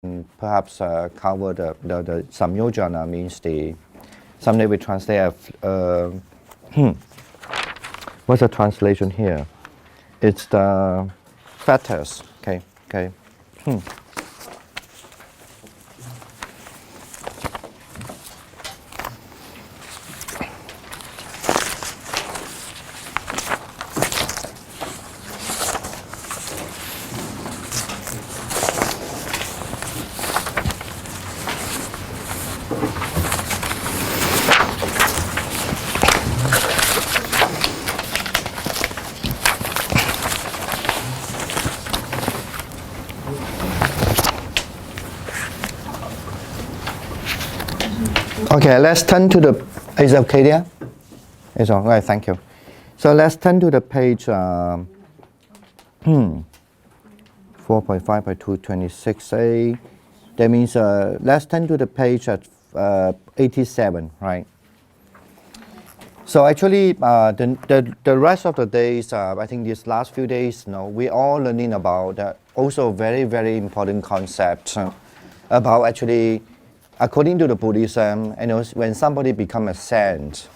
perhaps cover the samyojana means the, someday we translate, what's the translation here? It's the fetters, okay. Okay, let's turn to the, is it okay there? It's all right, thank you. So let's turn to the page 4.5 by 226A. That means let's turn to the page at 87, right? So actually, the rest of the days, I think these last few days, we all learning about also very, very important concept about actually, according to the Buddhism, when somebody becomes a saint,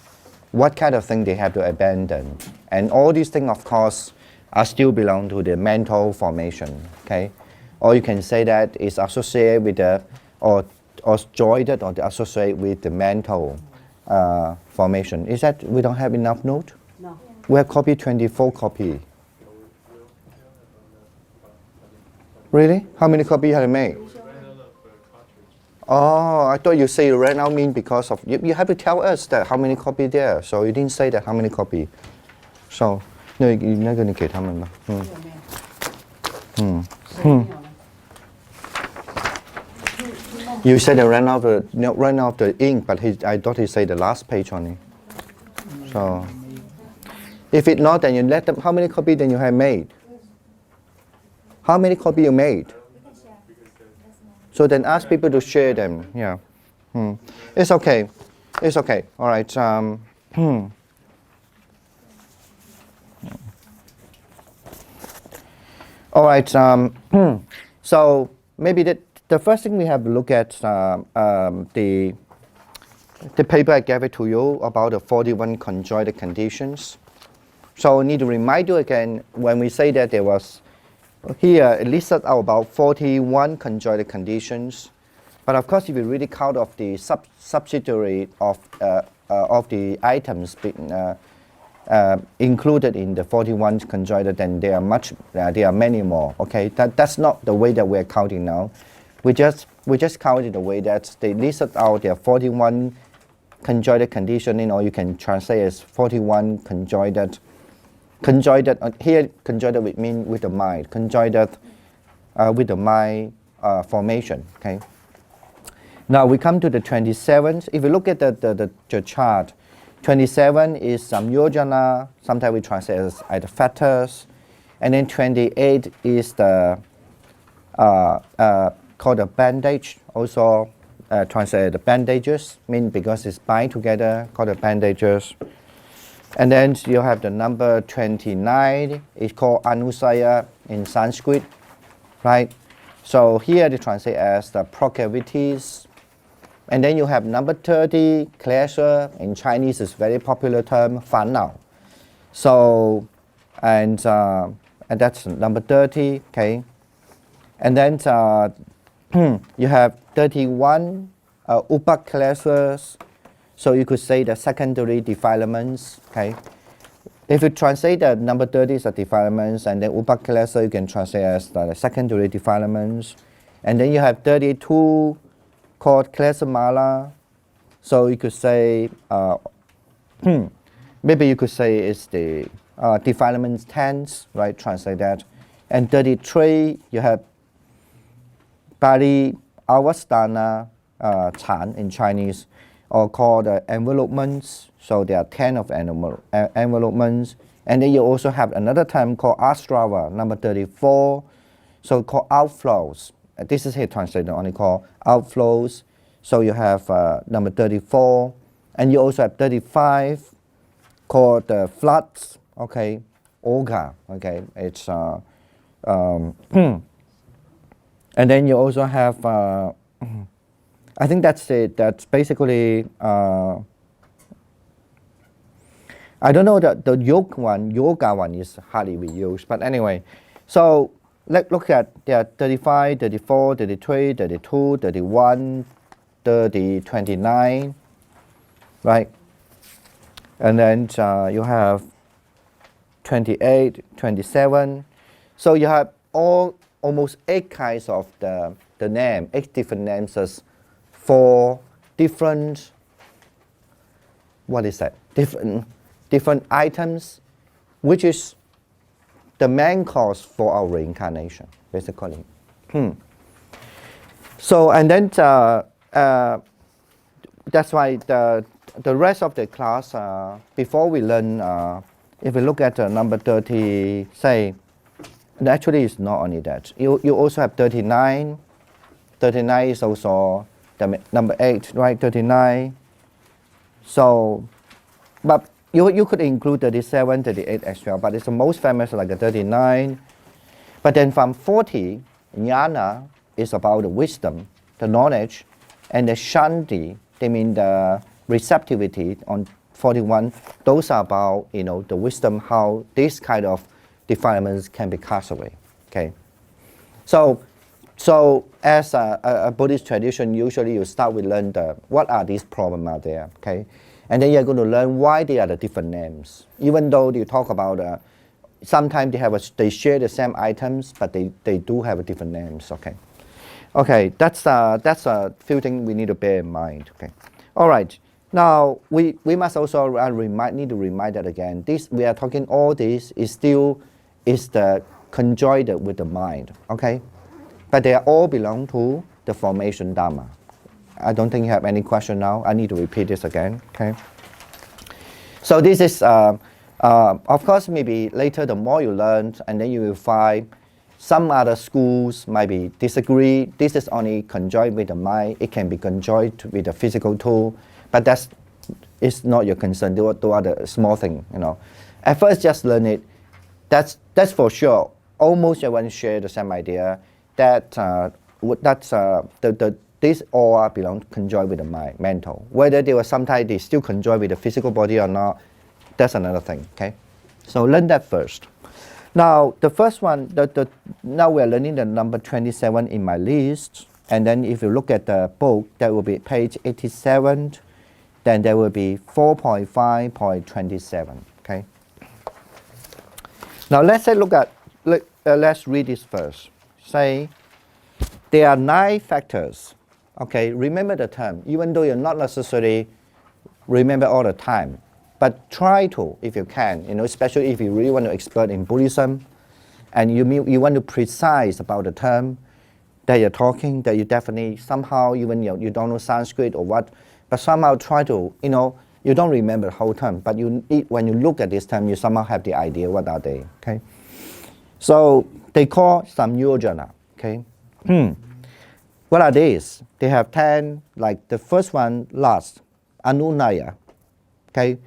what kind of thing they have to abandon. And all these things, of course, are still belong to the mental formation, okay? Or you can say that it's associated with the, or joined or associated with the mental formation. Is that we don't have enough note? No. We have copy 24 copy. Really? How many copies you have made? Oh, I thought you say you ran out mean because of, you have to tell us that how many copy there. So you didn't say that how many copy. So, no, you're not going to get how many. You said they ran out the ink, but I thought he said the last page only. So, if it's not, then you let them, how many copy then you have made? How many copy you made? So then ask people to share them, yeah. It's okay, it's okay, all right. All right, so maybe the first thing we have to look at the paper I gave it to you about the 41 conjoined conditions. So I need to remind you again, when we say that there was, here it listed out about 41 conjoined conditions. But of course, if you really count of the subsidiary of the items included in the 41 conjoined, then there are many more. Okay, that's not the way that we're counting now. We just counted the way that they listed out their 41 conjoined condition, or you can translate as 41 conjoined. Conjoined here, conjoined with mean with the mind. Conjoined with the mind formation. Okay. Now we come to the 27th. If you look at the chart, 27 is samyojana. Sometimes we translate as the fetters, and then 28 is the called the bandage. Also translated the bandages. Mean because it's bind together, called the bandages. And then you have the number 29, it's called anusaya in Sanskrit, right? So here they translate as the proclivities. And then you have number 30, pleasure, in Chinese is very popular term, 烦恼. So, and that's number 30, okay? And then you have 31 upaklesus. So you could say the secondary defilements, okay? If you translate the number 30 as the defilements, and then upaklesa you can translate as the secondary defilements. And then you have 32 called klesamala. So you could say, maybe you could say it's the defilements 10, right? Translate that. And 33, you have Pali Avastana Chan in Chinese, or called envelopments. So there are 10 of envelopments. And then you also have another term called astrava, number 34. So called outflows. This is here translated only called outflows. So you have number 34. And you also have 35 called floods, okay, Oga, okay. It's And then you also have, I think that's it. That's basically, I don't know that the yoga one is hardly we use. But anyway, so let's look at 35, 34, 33, 32, 31, 30, 29, right? And then you have 28, 27. So you have almost 8 kinds of the name, 8 different names as 4 different, what is that? Different items, which is the main cause for our reincarnation, basically. So, and then that's why the rest of the class, before we learn, if we look at number 30, say, actually it's not only that. You also have 39. 39 is also the number 8, right? 39. So, but you could include 37, 38 as well, but it's the most famous, like a 39. But then from 40, jnana is about the wisdom, the knowledge, and the shanti, they mean the receptivity on 41. Those are about, the wisdom, how this kind of defilements can be cast away. Okay. So as a Buddhist tradition, usually you start with learn what are these problems out there. Okay. And then you're going to learn why they are the different names. Even though you talk about, sometimes they share the same items, but they do have different names. Okay. Okay, that's a few things we need to bear in mind. Okay. All right. Now we must also need to remind that again. This we are talking. All this is the conjoined with the mind. Okay, but they all belong to the formation Dharma. I don't think you have any question now. I need to repeat this again. Okay. So this is, of course, maybe later the more you learn, and then you will find some other schools maybe disagree. This is only conjoined with the mind. It can be conjoined with the physical too, but it's not your concern. Do other small thing. At first, just learn it. That's for sure. Almost everyone share the same idea that these all belong conjoined with the mind, mental. Whether sometimes they still conjoined with the physical body or not, that's another thing. Okay, so learn that first. Now the first one, now we are learning the number 27 in my list, and then if you look at the book, that will be page 87. Then there will be 4.5.27. Okay. Now let's let's read this first. Say there are 9 factors. Okay, remember the term, even though you're not necessarily remember all the time, but try to, if you can, especially if you really want to expert in Buddhism, and you want to precise about the term that you're talking, that you definitely somehow, even you don't know Sanskrit or what, but somehow try to, you don't remember the whole term, but when you look at this term, you somehow have the idea what are they. Okay, so they call samyojana. Okay. What are these? They have 10, like the first one, lust, anunaya. Okay.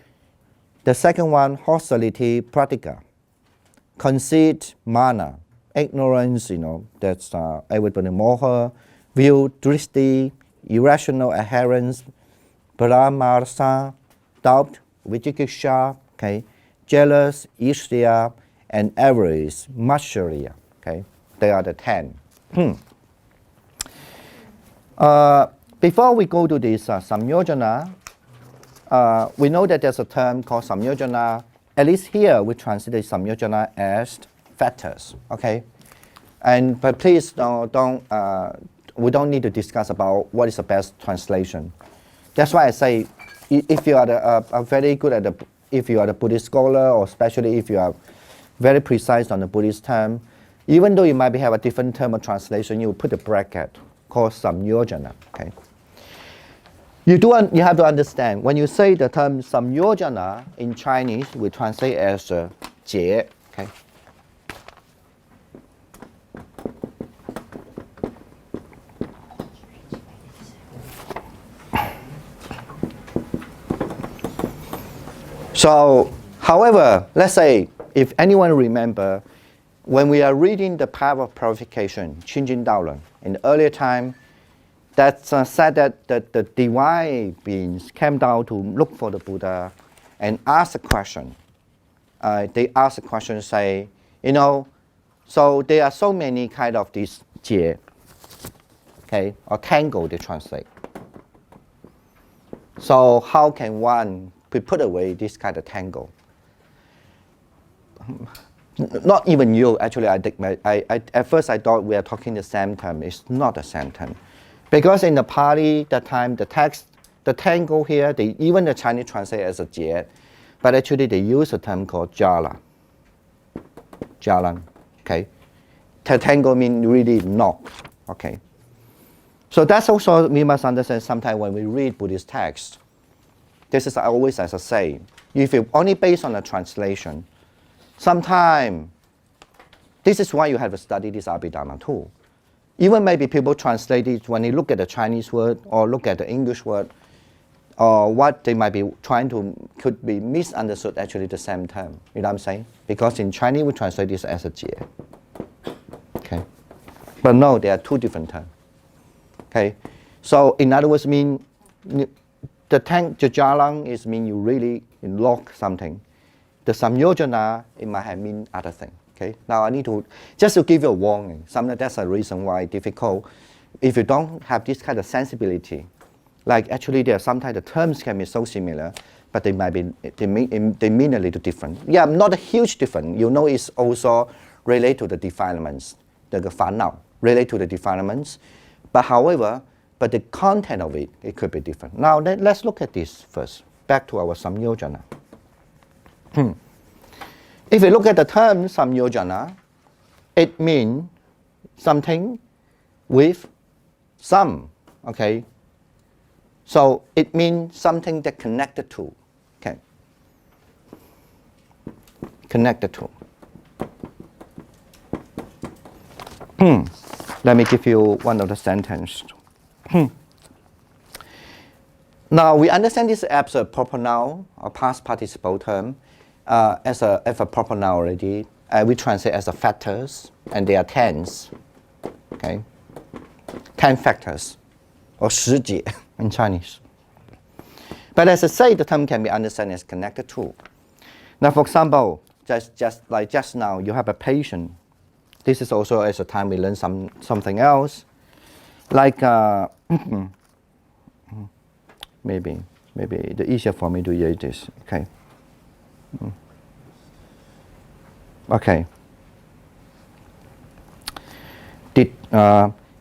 The second one, hostility, pratika. Conceit, mana. Ignorance, that's everybody moha. View, drishti, irrational adherence, paramarsa, doubt, vijikisha, okay. Jealous, ishya, and avarice, matsarya. Okay. They are the 10. Before we go to this samyojana, we know that there's a term called samyojana. At least here we translate samyojana as factors. Okay, but please we don't need to discuss about what is the best translation. That's why I say if you are very good at if you are a Buddhist scholar, or especially if you are very precise on the Buddhist term, even though you might have a different term of translation, you put a bracket called samyojana. Okay. You have to understand, when you say the term samyojana in Chinese, we translate as 解. Okay. So, however, let's say if anyone remember, when we are reading the path of purification, Qingjin Daoren, in the earlier time, that said that the divine beings came down to look for the Buddha and ask a question. They ask a question, say, so there are so many kind of these jie, okay, or tangle they translate. So how can one put away this kind of tangle? Not even you, actually, at first I thought we are talking the same term. It's not the same term. Because in the Pali, that time, the text, the tangle here, even the Chinese translate as a jie, but actually they use a term called jala. Jalan, okay? Tangle means really knock, okay? So that's also, we must understand sometimes when we read Buddhist text, this is always as I say, if you only based on a translation, sometimes, this is why you have to study this Abhidharma too. Even maybe people translate it when they look at the Chinese word or look at the English word, or what they might be trying to, could be misunderstood actually the same term. You know what I'm saying? Because in Chinese we translate this as a jie. Okay. But no, there are two different terms. Okay. So in other words, mean the jalang is mean you really lock something. The samyojana, it might have mean other thing. Okay. Now I need to, just to give you a warning, sometimes that's a reason why it's difficult. If you don't have this kind of sensibility, like actually there sometimes the terms can be so similar, but they might be, they mean a little different. Yeah, not a huge difference. It's also related to the defilements, the fanao, related to the defilements. But however, but the content of it, it could be different. Now let's look at this first. Back to our samyojana. If you look at the term samyojana, it means something with some, okay? So it means something that connected to, okay? Connected to. Let me give you one of the sentences. Now we understand this as a proper noun or past participle term. As a proper noun already, we translate as a factors, and they are 10s, okay? 10 factors, or 10节 in Chinese. But as I say, the term can be understood as connected to. Now, for example, just now, you have a patient. This is also as a time we learn something else, like maybe the easier for me to use this, okay? Okay.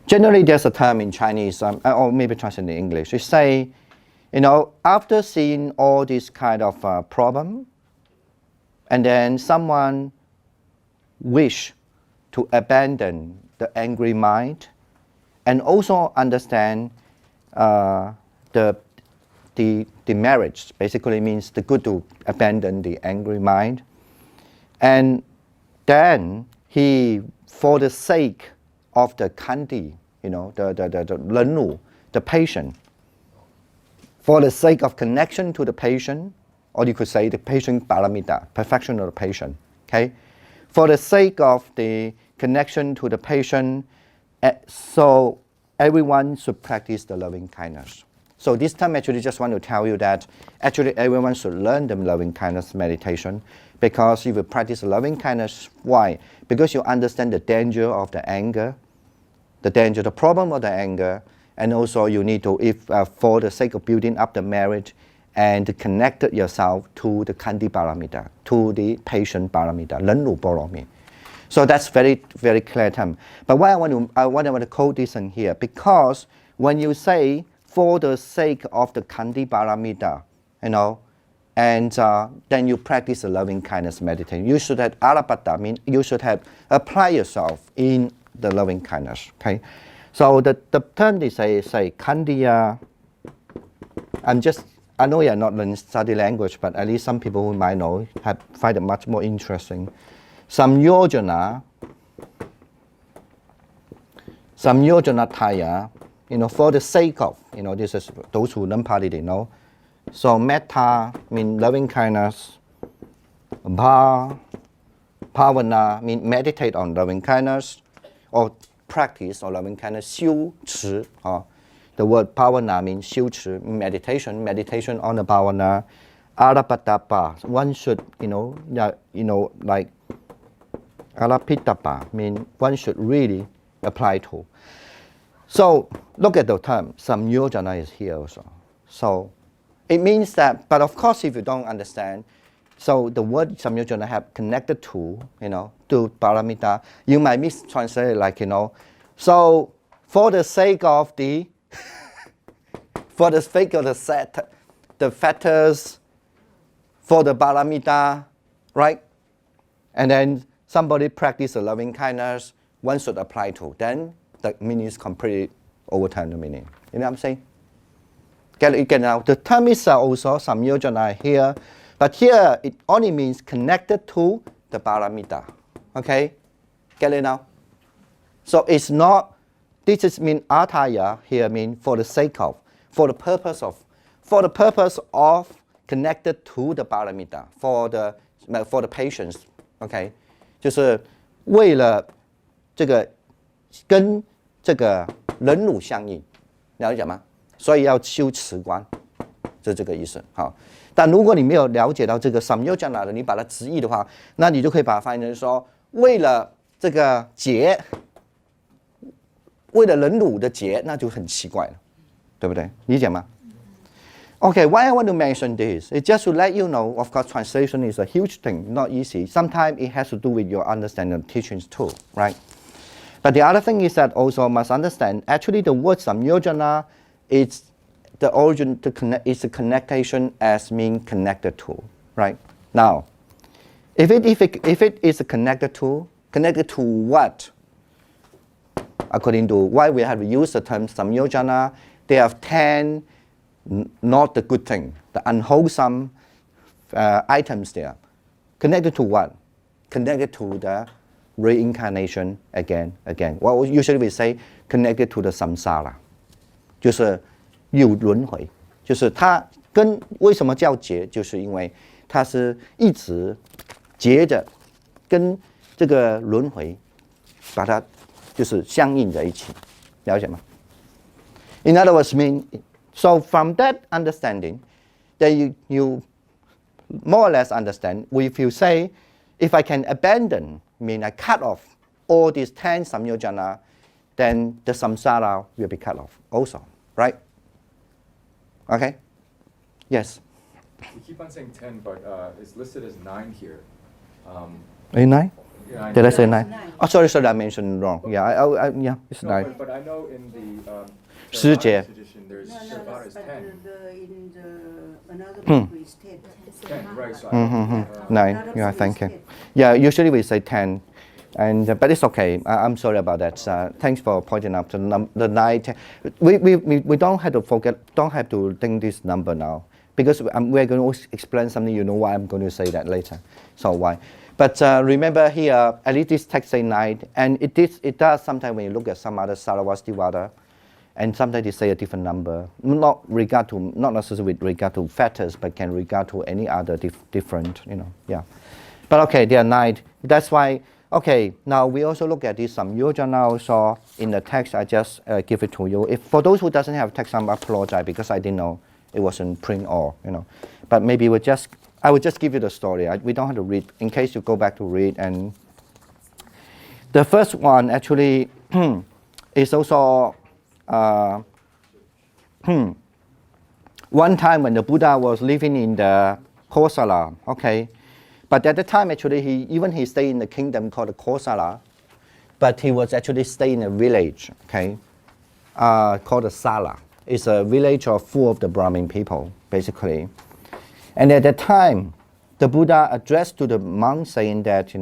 Generally, there's a term in Chinese, or maybe translated in English. We say, after seeing all this kind of problem, and then someone wish to abandon the angry mind, and also understand the marriage basically means the good to abandon the angry mind. And then he, for the sake of the kandi, the rennu, the patient, for the sake of connection to the patient, or you could say the patient paramita, perfection of the patient, okay? For the sake of the connection to the patient, so everyone should practice the loving kindness. So this time actually just want to tell you that actually everyone should learn the loving kindness meditation, because if you practice loving kindness, why? Because you understand the danger of the anger, the problem of the anger, and also you need to, if for the sake of building up the marriage, and to connect yourself to the kandi paramita, to the patient paramita, rennu poromi. So that's very, very clear term. But why I want to quote this in here, because when you say for the sake of the kandi paramita, and then you practice the loving kindness meditation, you should have arapata, mean you should have apply yourself in the loving kindness. Okay, so the term they say kandiya. I know you are not learning study language, but at least some people who might know find it much more interesting. Samyojana taya, for the sake of, this is those who learn Pali, they know. So metta means loving kindness. Bhavana means meditate on loving kindness. Or practice or loving kindness, 修持, the word bhavana means 修持, meditation on the bhavana. Arapatapa, one should, like arapitapa, mean one should really apply to. So look at the term, samyojana is here also. So it means that, but of course if you don't understand, so the word samyojana have connected to, to paramita, you might mistranslate it like, so for the sake of the, for the sake of the factors, for the paramita, right? And then somebody practice a loving kindness, one should apply to. Then the meaning is completely overturn the meaning. You know what I'm saying? Get it now. The term is also samyojana here, but here it only means connected to the paramita. Okay? Get it now? So it's not, this is mean ataya here mean for the sake of, for the purpose of connected to the paramita, for the patients, okay? 就是为了这个跟这个忍辱相应，了解吗？所以要修持观，就这个意思。好，但如果你没有了解到这个 samyojana 的，你把它直译的话，那你就可以把它翻译成说，为了这个劫，为了忍辱的劫，那就很奇怪了，对不对？理解吗？ Okay, why I want to mention this? It's just to let you know, of course, translation is a huge thing, not easy. Sometimes it has to do with your understanding of teachings too, right? But the other thing is that also must understand, actually the word samyojana is the origin to connect, is a connection as mean connected to, right? Now, if it is a connected to what? According to why we have used the term samyojana, they have 10 not the good thing, the unwholesome items there. Connected to what? Connected to the reincarnation again. Well, usually we say connected to the samsara. 就是有轮回，就是它跟为什么叫劫，就是因为它是一直结着，跟这个轮回，把它就是相应在一起，了解吗 ？In other words, mean. So from that understanding, then you more or less understand, if you say, if I can abandon, mean I cut off all these 10 samyojana, then the samsara will be cut off also, right? Okay? Yes? You keep on saying 10, but it's listed as 9 here. 9? Yeah, Did I say 9? Oh, sorry, I mentioned wrong. Yeah, yeah, it's 9. But I know in the 十节 edition, there's Shabbat is 10. In another book is 10. 10, right? So 9. Yeah, thank you. Yeah, usually we say 10, and but it's okay. I'm sorry about that. Thanks for pointing out the 9. 10. We don't have to forget. Don't have to think this number now because we're going to explain something. You know why I'm going to say that later. So why? But remember here, at least this text say 9, and it does sometimes when you look at some other Saravastivada. And sometimes they say a different number, not necessarily with regard to factors, but can regard to any other different, yeah. But okay, they are 9. That's why, okay, now we also look at this samyojana also in the text. I just give it to you. If for those who doesn't have text, I apologize because I didn't know it was in print or, But maybe I would just give you the story. We don't have to read, in case you go back to read. And the first one actually is also, one time when the Buddha was living in the Kosala, okay, but at the time actually he stayed in the kingdom called the Kosala, but he was actually staying in a village, okay, called the Sala. It's a village full of the Brahmin people, basically. And at that time, the Buddha addressed to the monks saying that,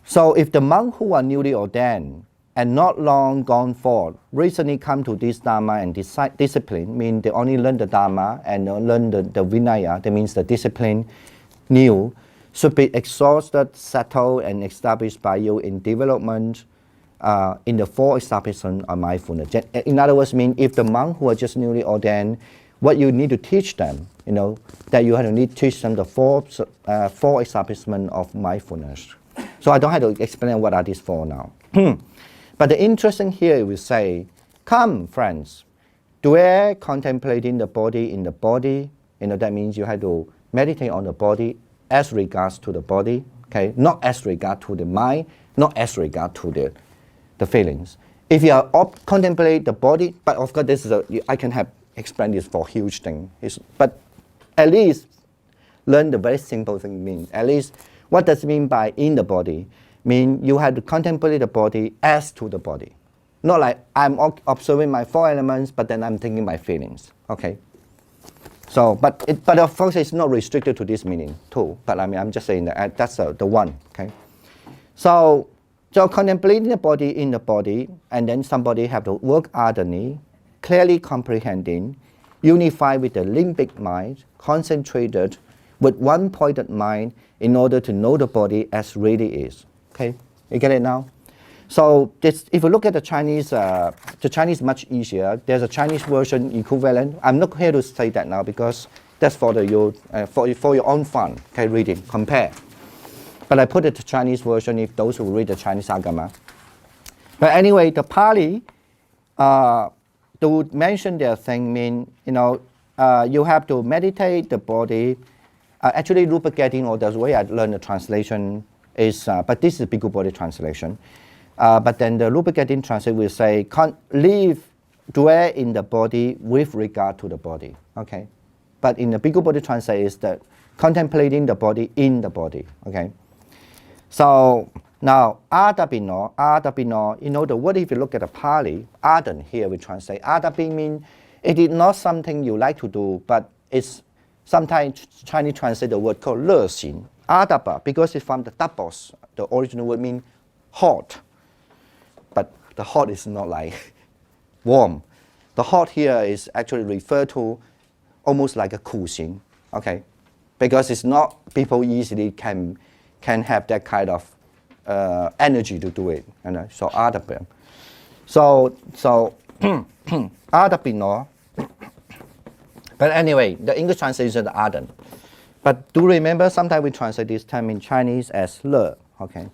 so if the monks who are newly ordained and not long gone forth, recently come to this Dharma and discipline, mean they only learn the Dharma and learn the Vinaya, that means the discipline new, should be exhausted, settled, and established by you in development in the 4 establishment of mindfulness. In other words, mean if the monk who are just newly ordained, what you need to teach them, that you have to need to teach them the 4 establishment of mindfulness. So I don't have to explain what are these 4 now. But the interesting here we say, come friends, dwell contemplating the body in the body. That means you have to meditate on the body as regards to the body, okay? Not as regard to the mind, not as regard to the feelings. If you are contemplate the body, but of course this is I can have explained this for huge thing. But at least learn the very simple thing means. At least what does it mean by in the body? Mean you have to contemplate the body as to the body. Not like I'm observing my 4 elements, but then I'm thinking my feelings. Okay. So, but of course it's not restricted to this meaning too. But I mean, I'm just saying that that's the one. Okay. So contemplating the body in the body, and then somebody have to work ardently, clearly comprehending, unified with the limbic mind, concentrated with one-pointed mind in order to know the body as really is. Okay, you get it now? So if you look at the Chinese is much easier. There's a Chinese version equivalent. I'm not here to say that now because that's for your own fun. Okay, reading, compare. But I put it the Chinese version if those who read the Chinese Agama. But anyway, the Pali, to mention their thing mean, you have to meditate the body. Actually, Rupa Getting, or the way I learned the translation is, but this is Bhikkhu Bodhi translation. But then the Rupa Getting translation will say, dwell in the body with regard to the body. Okay, but in the Bhikkhu Bodhi translation is that contemplating the body in the body. Okay, so now Adabino, the word if you look at the Pali, ardent here we translate. Adabi means it is not something you like to do, but it's sometimes Chinese translate the word called 乐行. Adaba, because it's from the tapos, the original word means hot. But the hot is not like warm. The hot here is actually referred to almost like a 苦行, okay? Because it's not people easily can have that kind of energy to do it. So adabim. So adabino. But anyway, the English translation is ardent. But do remember, sometimes we translate this term in Chinese as 乐, okay?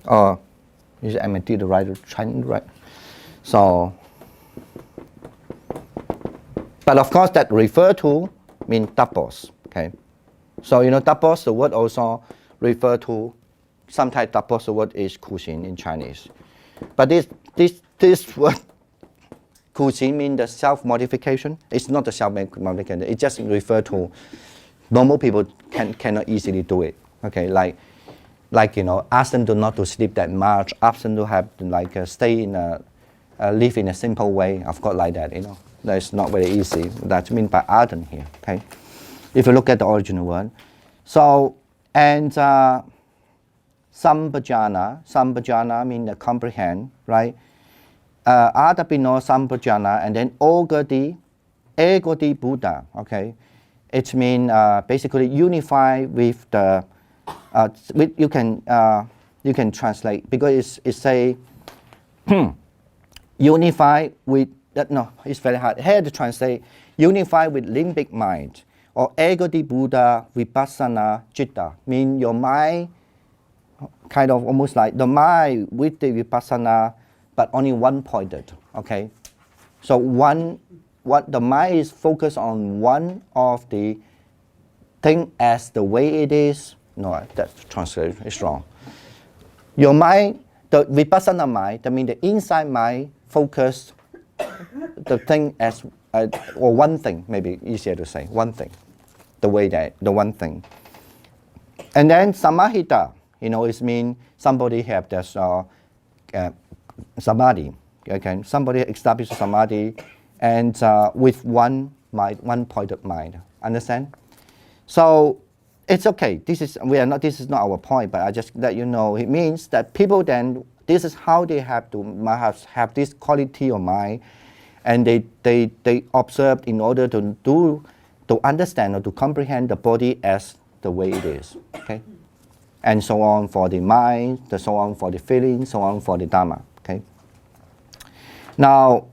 I may do the right Chinese, right? So, but of course that refer to mean tapos, okay? So tapos, the word also refer to, sometimes tapos, the word is 苦行 in Chinese. But this word 苦行means the self-modification. It's not the self-modification. It just refers to normal people cannot easily do it. Okay, like ask them not to sleep that much, ask them to have live in a simple way. Of course, like that. That's not very easy. That's meant by ardent here. Okay, if you look at the original word. So and Sambhajana means comprehend, right? Adapino Sambhajana, and then Egoti Buddha, okay? It means basically unify with the, you can translate, because it's say, unify with, no, it's very hard. Here to translate, unify with limbic mind, or Egoti Buddha Vipassana Citta, mean your mind, kind of almost like the mind with the Vipassana, but only one-pointed, okay? So what the mind is focused on one of the thing as the way it is. No, that translation is wrong. Your mind, the Vipassana mind, that means the inside mind focus the thing as, or one thing, maybe easier to say, one thing, the one thing. And then Samahita, it means somebody have this samadhi, okay? Somebody establish samadhi and with one mind, one-pointed mind. Understand? So it's okay. This is not our point, but I just let you know. It means that people then, this is how they have to have this quality of mind, and they observe in order to understand or to comprehend the body as the way it is. Okay? And so on for the mind, so on for the feeling, so on for the Dhamma. Okay. Now,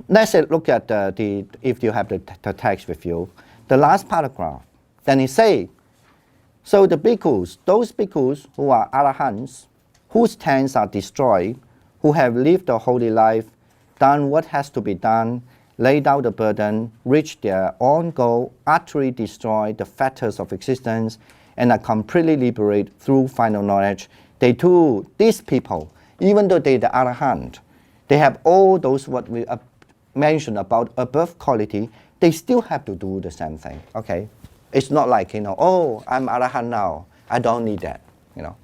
let's look at if you have the text with you, the last paragraph. Then it say, So the bhikkhus, those bhikkhus who are arahants, whose tents are destroyed, who have lived a holy life, done what has to be done, laid out the burden, reached their own goal, utterly destroyed the fetters of existence, and are completely liberated through final knowledge. They too, these people, even though they are the arahant, they have all those what we mentioned about above quality, they still have to do the same thing, okay? It's not like, oh, I'm arahant now, I don't need that, no,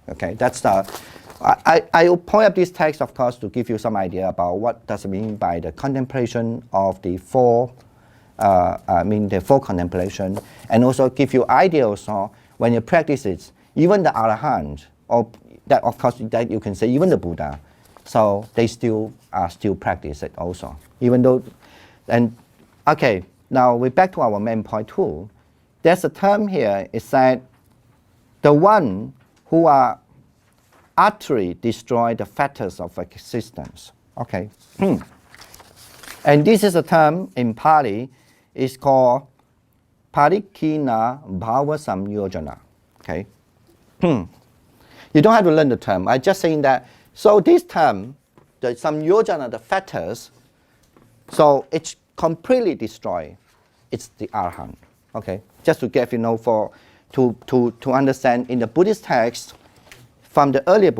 okay? That's the, I will point up this text, of course, to give you some idea about what does it mean by the contemplation of the four, the four contemplation, and also give you idea also when you practice it, even the arahant, or that of course that you can say even the Buddha, so they still practice it also, even though, and okay, now we're back to our main point too. There's a term here, it said, the one who are utterly destroy the fetters of existence. Okay. And this is a term in Pali, it's called Parikkhina Bhava Samyojana. Okay. You don't have to learn the term. I'm just saying that. So this term, the Samyojana, the fetters, so it's completely destroyed. It's the Arahant. Okay. Just to get to understand in the Buddhist text, from the earliest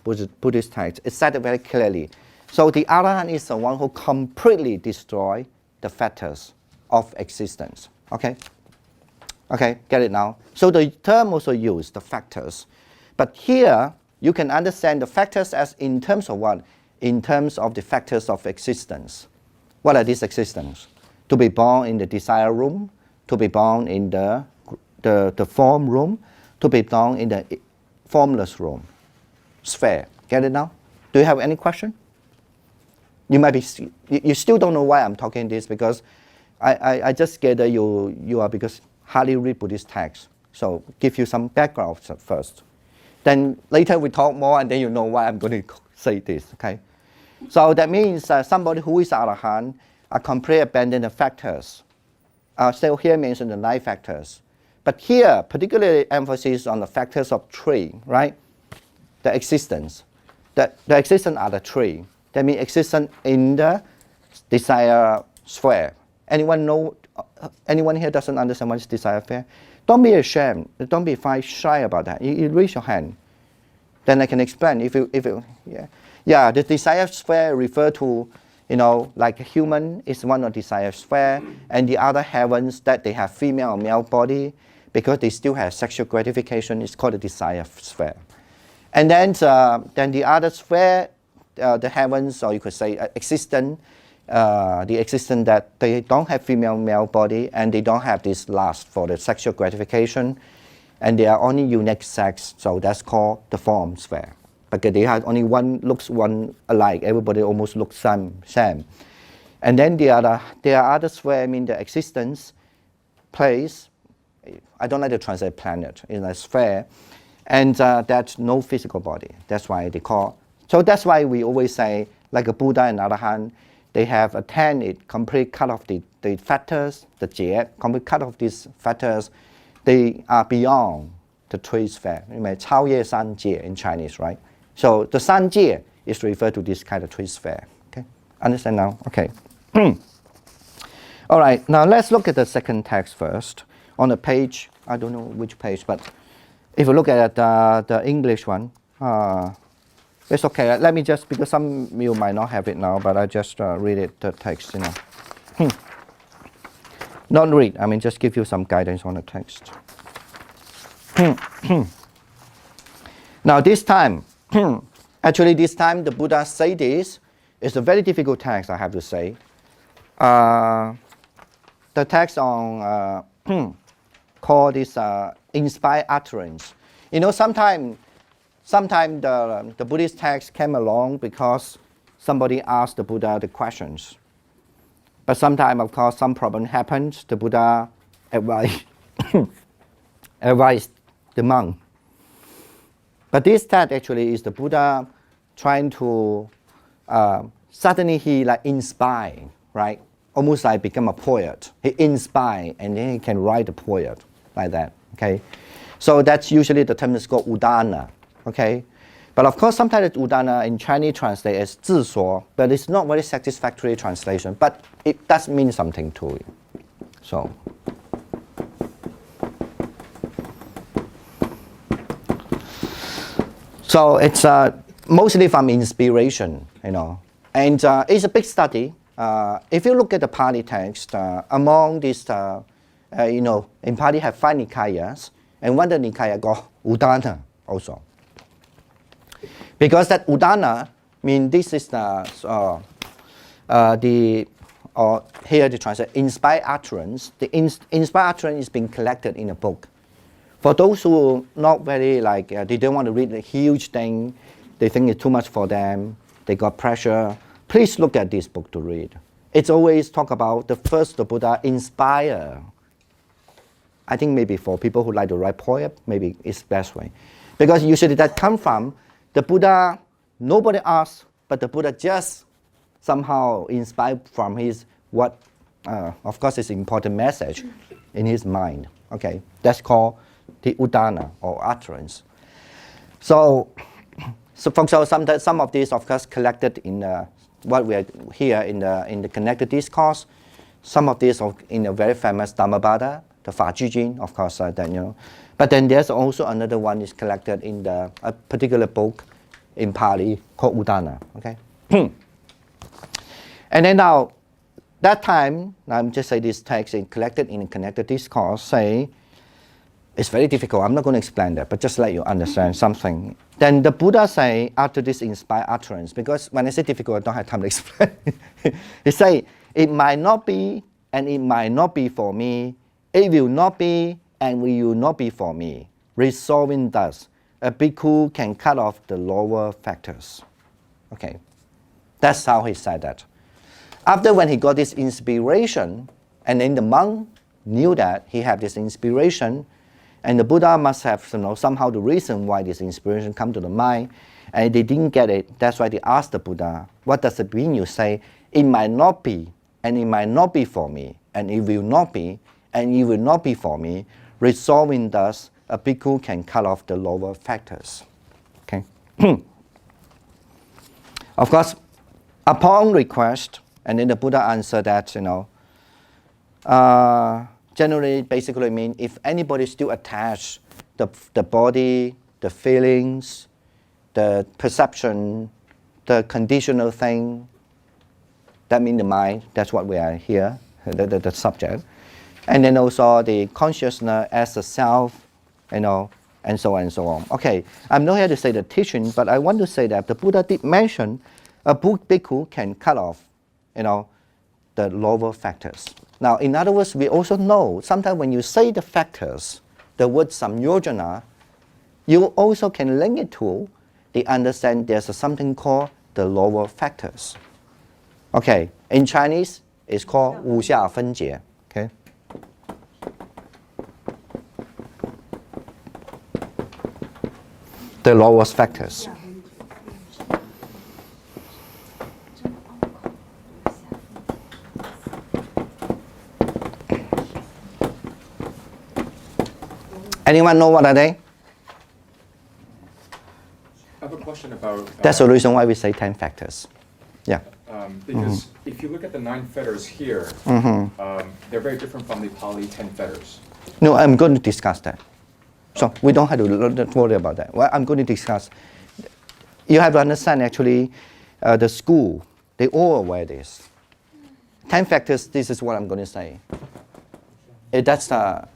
Buddhist text, it said it very clearly. So the Arahant is the one who completely destroys the fetters of existence. Okay? Okay, get it now? So the term also used, the factors. But here, you can understand the factors as in terms of what? In terms of the factors of existence. What are these existence? To be born in the desire room, to be born in the form room, to be born in the formless room, sphere. Get it now? Do you have any question? You might be, you still don't know why I'm talking this, because I just gather you are because hardly read Buddhist text. So give you some background first. Then later we talk more and then you know why I'm going to say this, okay? So that means somebody who is Arahant are completely abandon the factors. So here mentioned the 9 factors. But here, particularly emphasis on the factors of 3, right? The existence. The existence are the 3. That means existence in the desire sphere. Anyone anyone here doesn't understand what is desire sphere? Don't be ashamed. Don't be shy about that. You raise your hand. Then I can explain. Yeah, the desire sphere refer to, like a human is one of desire sphere, and the other heavens that they have female or male body, because they still have sexual gratification, is called the desire sphere. And then the other sphere, the heavens, or you could say existence, the existence that they don't have female male body and they don't have this lust for the sexual gratification, and they are only unique sex, so that's called the form sphere. Because they have only one alike, everybody almost looks same. And then the other sphere, the existence, place, I don't like to translate planet, in a sphere, and that's no physical body. That's why they call. So that's why we always say, like a Buddha and Arahant, they have attained it, complete cut off the fetters, the jie, complete cut off these fetters. They are beyond the 3 sphere. 超越三界 in Chinese, right? So the 三界 is referred to this kind of 3 sphere. Okay, understand now? Okay. All right. Now let's look at the second text first. On the page, I don't know which page, but if you look at the English one, it's okay. Let me just, because some of you might not have it now, but I just read it, the text, Not read, just give you some guidance on the text. Now this time, actually this time the Buddha say this, it's a very difficult text, I have to say. The text on, call this inspired utterance. Sometimes the Buddhist text came along because somebody asked the Buddha the questions. But sometimes, of course, some problem happens. The Buddha advised the monk. But this text actually is the Buddha trying to, suddenly he inspire, right? Almost like become a poet. He inspire and then he can write a poet like that. Okay, so that's usually the term is called udana. Okay, but of course sometimes udana in Chinese translate as 自说, but it's not very satisfactory translation. But it does mean something to you. So it's mostly from inspiration, you know, and it's a big study. If you look at the Pali text, among these, you know, in Pali have 5 Nikayas, and one of the Nikaya got udana also. Because that udana means this is the here they translate inspired utterance. The inspired utterance is being collected in a book. For those who not very like, they don't want to read a huge thing, they think it's too much for them, they got pressure, please look at this book to read. It's always talk about the first the Buddha inspire. I think maybe for people who like to write poem, maybe it's the best way. Because usually that come from the Buddha, nobody asked, but the Buddha just somehow inspired from his what, of course it's an important message in his mind. Okay, that's called the udana or utterance. So for example, some of these, of course, collected in what we are here in the connected discourse. Some of these are in a very famous Dhammavada, the Fajujin, of course, then, you know. But then there's also another one is collected in a particular book in Pali called Udana. Okay. And then now, that time, I'm just say this text is collected in a connected discourse. Say, it's very difficult. I'm not going to explain that, but just let you understand something. Then the Buddha say after this inspired utterance, because when I say difficult, I don't have time to explain. He say, it might not be, and it might not be for me. It will not be, and it will not be for me. Resolving thus, a bhikkhu can cut off the lower factors. Okay, that's how he said that. After when he got this inspiration, and then the monk knew that he had this inspiration, and the Buddha must have, you know, somehow the reason why this inspiration come to the mind, and they didn't get it. That's why they asked the Buddha, what does it mean? You say, it might not be, and it might not be for me, and it will not be, and it will not be for me. Resolving thus, a bhikkhu can cut off the lower factors. Okay. Of course, upon request, and then the Buddha answered that, you know, generally, basically mean if anybody still attached the body, the feelings, the perception, the conditional thing, that means the mind, that's what we are here, the subject. And then also the consciousness as a self, you know, and so on and so on. Okay, I'm not here to say the teaching, but I want to say that the Buddha did mention a bhikkhu can cut off, you know, the lower factors. Now, in other words, we also know sometimes when you say the factors, the word samyojana, you also can link it to the understand there's something called the lower factors. Okay, in Chinese, it's called 五下分解. Okay. The lowest factors. Anyone know what are they? I have a question about... That's the reason why we say 10 factors. Yeah. Because if you look at the 9 fetters here, they're very different from the Pali 10 fetters. No, I'm going to discuss that. So we don't have to worry about that. Well, I'm going to discuss. You have to understand actually the school, they all aware this. 10 factors, this is what I'm going to say. That's that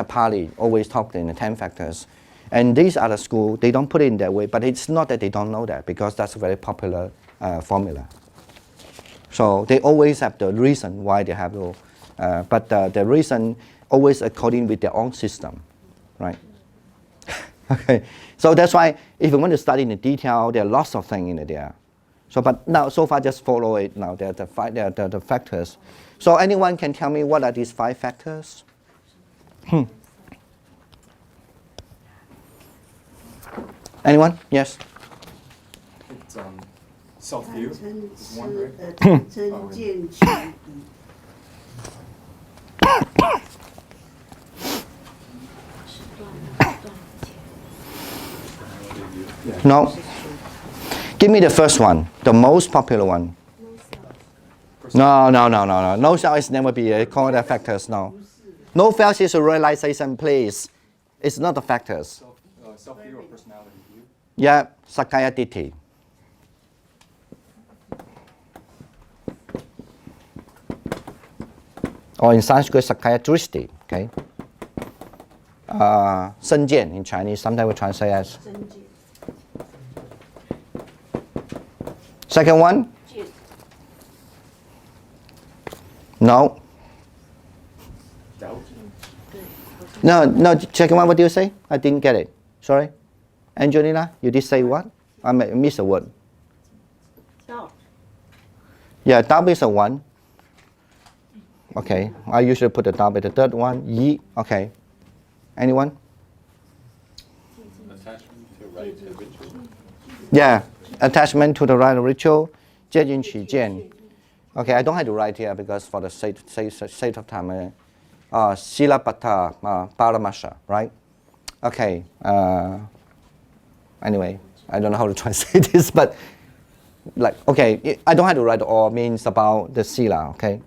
Pali always talk in the 10 factors. And these other schools, they don't put it in that way, but it's not that they don't know that, because that's a very popular formula. So they always have the reason why they have to, but the reason always according with their own system, right? Okay, so that's why if you want to study in the detail, there are lots of things in there. So, but now so far just follow it now. There are the factors. So anyone can tell me what are these 5 factors? Anyone? Yes. It's self-view is one, right? No. Give me the first one, the most popular one. No. No self is never be called the factors, no. No self is a realization, please. It's not the factors. Self-view or personality view? Yeah, Sakaya Ditti. Or in Sanskrit, Sakaya Drishti, okay? Senjian in Chinese, sometimes we translate as. 真见 Second one? 见 No. Doubt? No, second one, what do you say? I didn't get it. Sorry. Angelina, you did say what? I missed a word. doubt Yeah, doubt is a one. Okay, I usually put the doubt at the third one. Yi, okay. Anyone? Attachment to right and ritual? Yeah, attachment to the right ritual. 接近取见. Okay, I don't have to write here because for the sake of time. Silapata Paramasha, right? Okay. Anyway, I don't know how to translate this, but like, okay, I don't have to write all means about the sila, okay?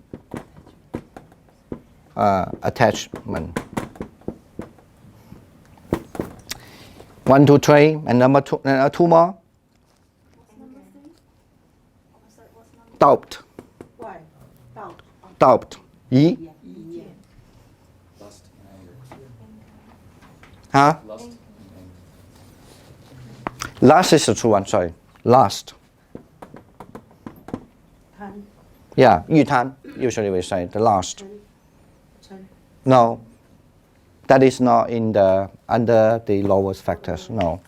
Attachment. 1, 2, 3, and number two more. Doubt. why doubt Doubt. Yi. 疑验 Lust and anger. Huh? Lust and anger. Last is the true one, sorry. Last. 贪 Yeah, 欲贪, usually we say the last. 嗔 No, that is not in the under the lowest factors. No.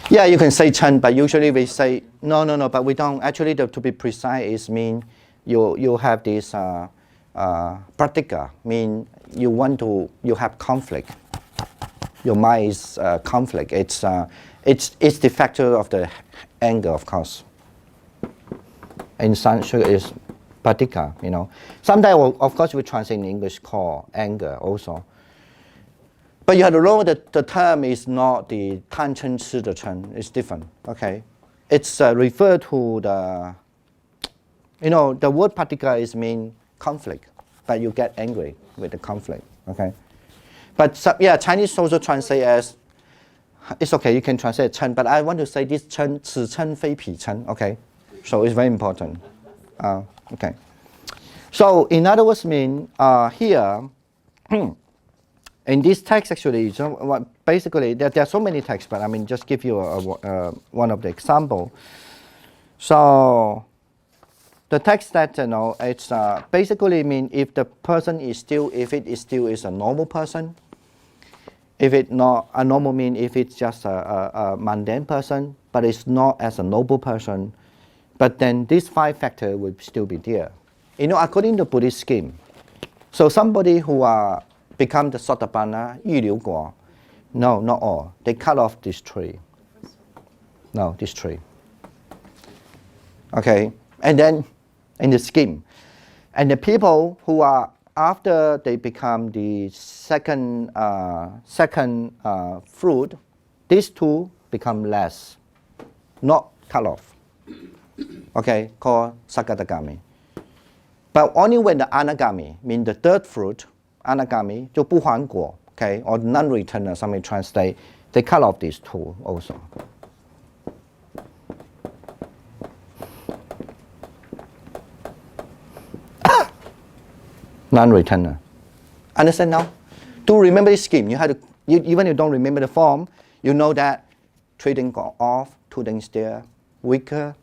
Yeah, you can say chen, but usually we say no. But we don't. Actually, to be precise, is mean you have this pratika. Mean you have conflict. Your mind is conflict. It's the factor of the anger, of course. In Sanskrit is patika, you know. Sometimes, of course, we translate in English called anger also. But you have to know that the term is not the tan chen chi de chen. It's different, okay? It's referred to the, you know, the word patika is mean conflict, but you get angry with the conflict, okay? But yeah, Chinese also translate as, it's okay, you can translate chen, but I want to say this chen, 此chen非彼chen, okay? So it's very important. Okay. So in other words, mean here in this text actually, so basically there are so many texts, but I mean just give you one of the example. So the text that you know it's basically mean if the person is still if it is still is a normal person. If it's not a normal mean if it's just a mundane person, but it's not as a noble person. But then these 5 factors will still be there. You know, according to Buddhist scheme, so somebody who become the Sotapanna, Yu Liu Guo, no, not all. They cut off this tree. No, this tree. Okay, and then in the scheme, and the people who are after they become the second fruit, these 2 become less, not cut off. Okay, called Sakadagami. But only when the Anagami, mean the 3rd fruit, Anagami, 就不还果, okay, or non-returner, some may translate, they cut off these 2 also. Non-returner. Understand now? To remember this scheme, you have to, even if you don't remember the form, you know that 3 things go off, 2 things there, weaker,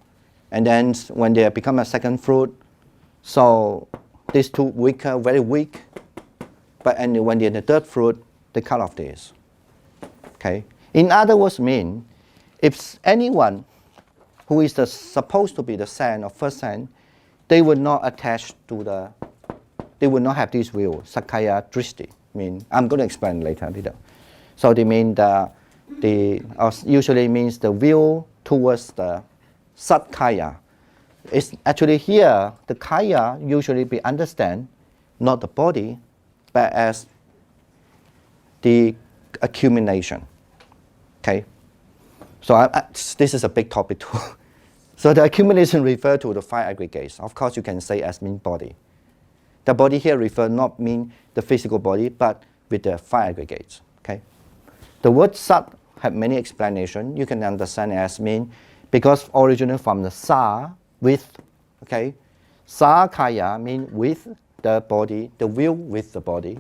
and then when they become a second fruit, so these 2 weaker, very weak, but and when they're in the 3rd fruit, they cut off this. Okay. In other words, mean if anyone who is supposed to be the san or first san, they would not attach to the, they would not have this view, Sakaya Drishti. Mean I'm going to explain later. So they mean usually means the view towards the Satkaya. It's actually here, the kaya usually be understand, not the body, but as the accumulation. Okay, so this is a big topic too. So the accumulation refer to the 5 aggregates. Of course, you can say as mean body. The body here refer not mean the physical body, but with the 5 aggregates. Okay, the word sat have many explanations. You can understand as mean because originally from the sa with. Okay, sa kaya mean with the body, the will with the body.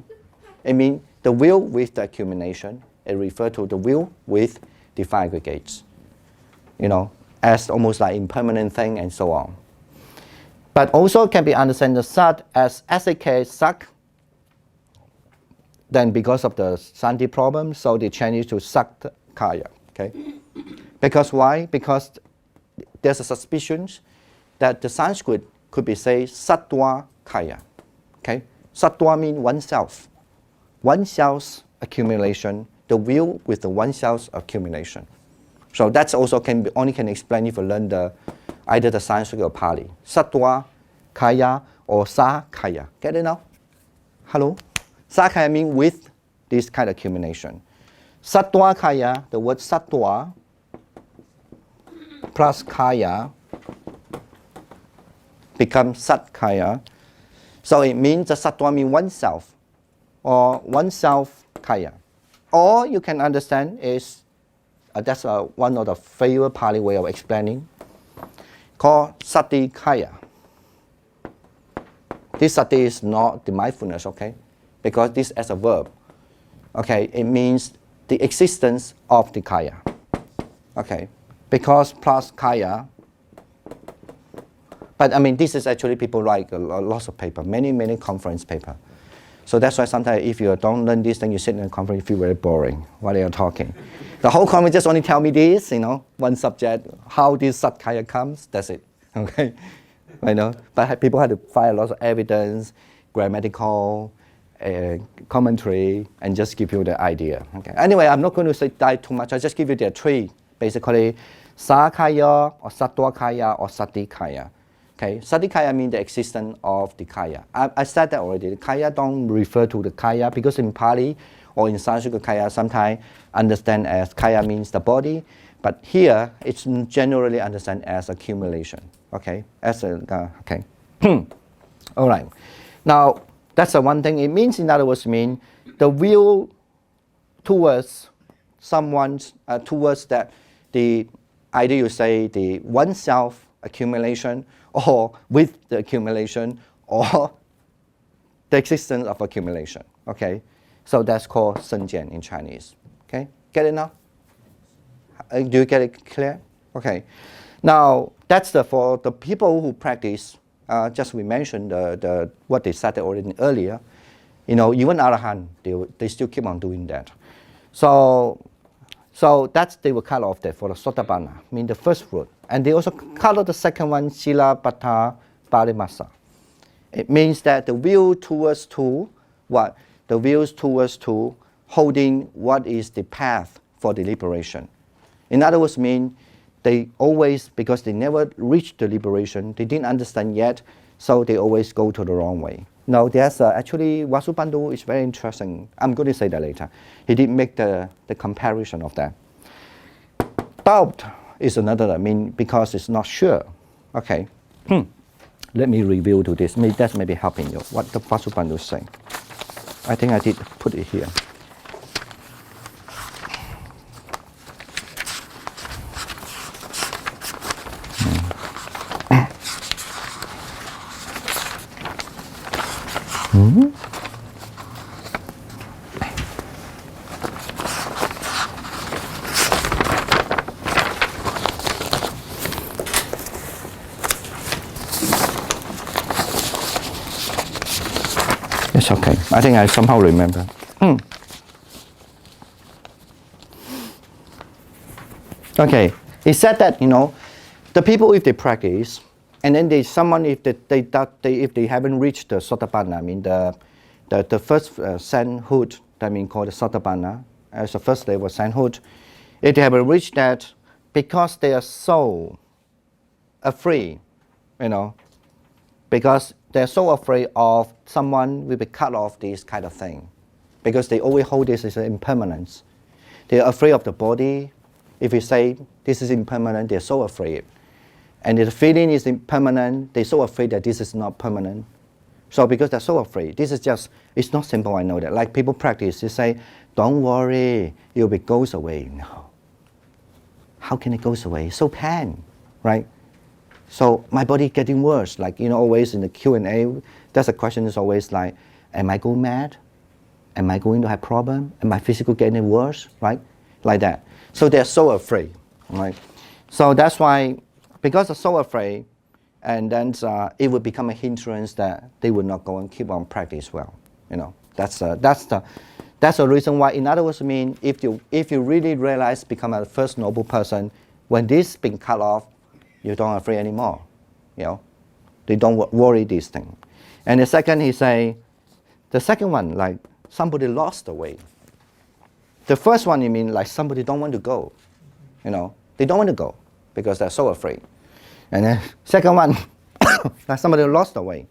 It means the will with the accumulation. It refers to the will with the 5 aggregates. You know, as almost like impermanent thing and so on. But also can be understood the sat as sak sak. Then because of the Santi problem, so they changed it to sak kaya. Okay, because why? Because there's a suspicion that the Sanskrit could be say sattva kaya. Okay, sattva means oneself. Oneself's accumulation, the will with the oneself's accumulation. So that's also only can explain if you learn either the Sanskrit or Pali. Sattva kaya or sa kaya. Get it now? Hello? Sa kaya means with this kind of accumulation. Sattva kaya, the word sattva plus kaya becomes sat kaya. So it means the sattva means oneself or oneself kaya. Or you can understand is, that's one of the favorite Pali way of explaining, called sati kaya. This sati is not the mindfulness, okay? Because this as a verb, okay, it means the existence of the kaya, okay? Because plus kaya, but I mean, this is actually people write lots of paper, many conference paper. So that's why sometimes if you don't learn this, then you sit in a conference, you feel very boring while you're talking. The whole conference just only tell me this, you know, one subject, how this sat kaya comes, that's it, okay? I know, but people had to find a lot of evidence, grammatical, commentary, and just give you the idea. Okay. Anyway, I'm not going to say dive too much. I just give you the 3, basically, sa kaya or sattva kaya or sati kaya. Okay, sati kaya means the existence of the kaya. I said that already. The kaya don't refer to the kaya because in Pali or in Sanskrit kaya sometimes understand as kaya means the body, but here it's generally understand as accumulation. Okay, as a okay. All right. Now that's the one thing. It means, in other words, mean the will towards someone's towards that the either you say the oneself accumulation or with the accumulation or the existence of accumulation. Okay, so that's called senjian in Chinese. Okay, get it now? Do you get it clear? Okay. Now that's for the people who practice. Just we mentioned what they said already earlier. You know, even Arahant, they still keep on doing that. So that's they will cut off that for the Sotapanna, mean the first fruit. And they also cut off the second one, Sila Pata Parimasa. It means that the will towards to what? The will towards to holding what is the path for the liberation. In other words, mean they always, because they never reached the liberation, they didn't understand yet, so they always go to the wrong way. Now, there's actually, Vasubandhu is very interesting. I'm going to say that later. He did make the comparison of that. Doubt is another, I mean, because it's not sure. Okay. Let me review to this. Maybe that's maybe helping you, what the Vasubandhu is saying. I think I did put it here. It's okay. I think I somehow remember. Okay. It said that, you know, the people, if they practice, and then if they haven't reached the Sotapanna, I mean the first sainthood, that mean called the Sotapanna, as the first level sainthood, if they haven't reached that, because they are so afraid, you know, because they're so afraid of someone will be cut off this kind of thing. because they always hold this as an impermanence. They're afraid of the body. If you say this is impermanent, they're so afraid. And if the feeling is impermanent, they're so afraid that this is not permanent. So because they're so afraid, this is just, it's not simple, I know that. Like people practice, they say, don't worry, it goes away. No. How can it goes away? It's so pain, right? So my body getting worse. Like, always in the Q&A, that's a question is always like, am I going mad? Am I going to have problem? Am I physical getting worse, right? Like that. So they're so afraid, right? So that's why, because they're so afraid, and then it would become a hindrance that they would not go and keep on practice well. That's the reason why. In other words, I mean, if you really realize become a first noble person, when this being cut off, you don't afraid anymore. They don't worry these things. And the second, he say, the second one, like somebody lost the way. The first one, you mean like somebody don't want to go. They don't want to go because they're so afraid. And then second one, like somebody lost the way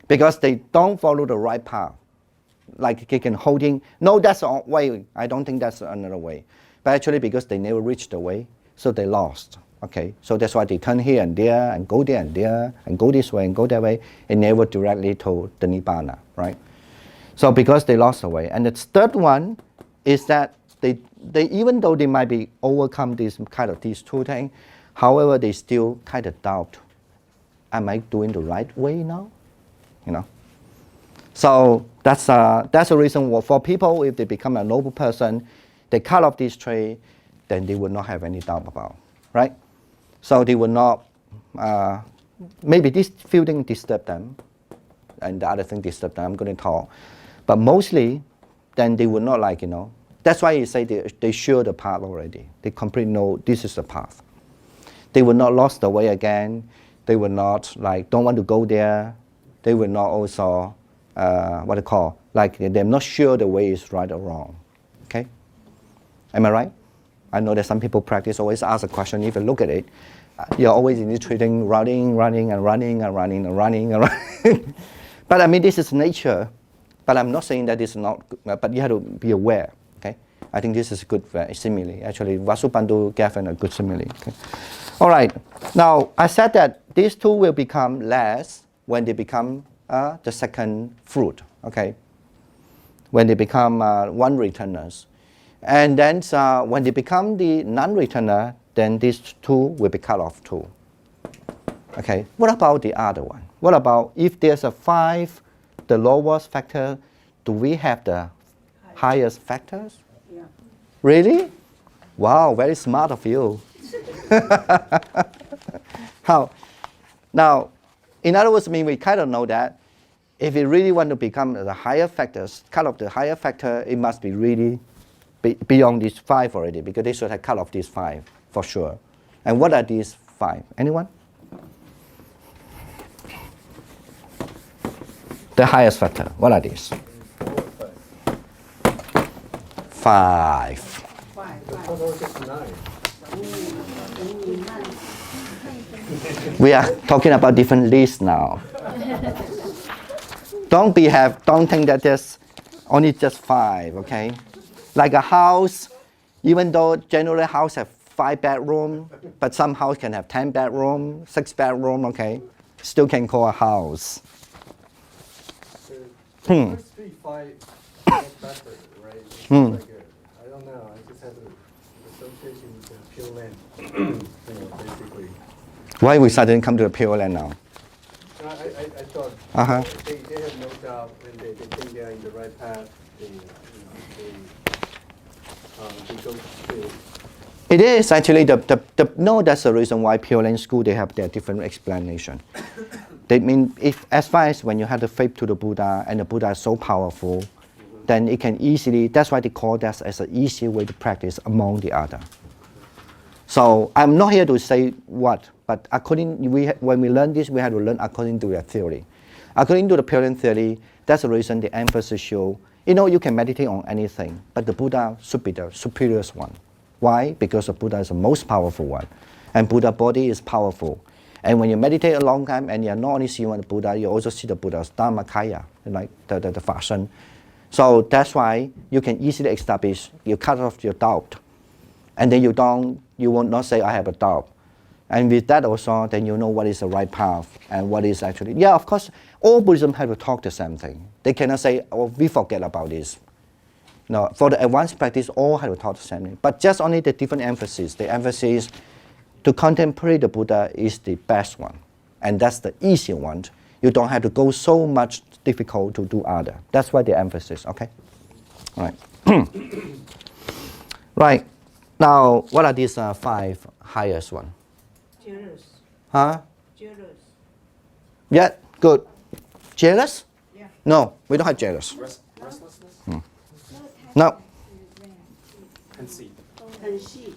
because they don't follow the right path. Like they can holding, no, that's the way. I don't think that's another way. But actually because they never reached the way, so they lost. Okay, so that's why they turn here and there and go there and there and go this way and go that way and never directly to the Nibbana, right? So because they lost the way. And the third one is that they even though they might be overcome these two things, however, they still kind of doubt, am I doing the right way now? So that's a reason for people, if they become a noble person, they cut off this trait, then they will not have any doubt about, right? So they will not, maybe this feeling disturb them, and the other thing disturb them, I'm going to talk. But mostly, then they will not that's why you say they sure the path already. They completely know this is the path. They will not lost the way again. They will not don't want to go there. They will not also, they're not sure the way is right or wrong. Okay? Am I right? I know that some people practice always ask a question. If you look at it, you're always in this trading, running. But I mean, this is nature. But I'm not saying that it's not good, but you have to be aware. Okay? I think this is a good simile. Actually, Vasubandhu gave a good simile. Okay? All right. Now, I said that these two will become less when they become the second fruit. Okay? When they become one returners. And then when they become the non-returner, then these two will be cut off too. Okay, what about the other one? What about if there's a 5, the lowest factor, do we have the highest factors? Yeah. Really? Wow, very smart of you. How? Now, in other words, we kind of know that if we really want to become the higher factors, cut off the higher factor, it must be really beyond these 5 already, because they should have cut off these 5 for sure. And what are these 5? Anyone? The highest factor. What are these? 5. We are talking about different lists now. Don't think that there's only just 5, okay? Like a house, even though generally house have 5 bedroom, but some house can have 10 bedroom, 6 bedroom, okay? Still can call a house. The first 3, 5 better, right? I don't know. I just have an association with the Pure Land, basically. Why we suddenly come to the Pure Land now? I thought they have no doubt when they think they are in the right path. They go to. It is actually that's the reason why Pure Land School they have their different explanation. They mean as far as when you have the faith to the Buddha and the Buddha is so powerful, then it can easily. That's why they call that as an easy way to practice among the other. So I'm not here to say what, but when we learn this, we have to learn according to their theory. According to the Pure Land theory, that's the reason the emphasis show. You can meditate on anything, but the Buddha should be the superior one. Why? Because the Buddha is the most powerful one. And Buddha body is powerful. And when you meditate a long time and you're not only seeing the Buddha, you also see the Buddha's Dharmakaya, like the Fashion. So that's why you can easily establish, you cut off your doubt. And then you will not say, I have a doubt. And with that also, then you know what is the right path and what is actually, yeah, of course, all Buddhism have to talk the same thing. They cannot say, oh, we forget about this. No, for the advanced practice, all have to talk the same thing. But just only the different emphasis. The emphasis to contemplate the Buddha is the best one. And that's the easier one. You don't have to go so much difficult to do other. That's why the emphasis, okay? All right. Right. Now, what are these 5 highest ones? Jealous. Huh? Jealous. Yeah, good. Jealous? Yeah. No, we don't have jealous. Restlessness? No. Conceit. Conceit.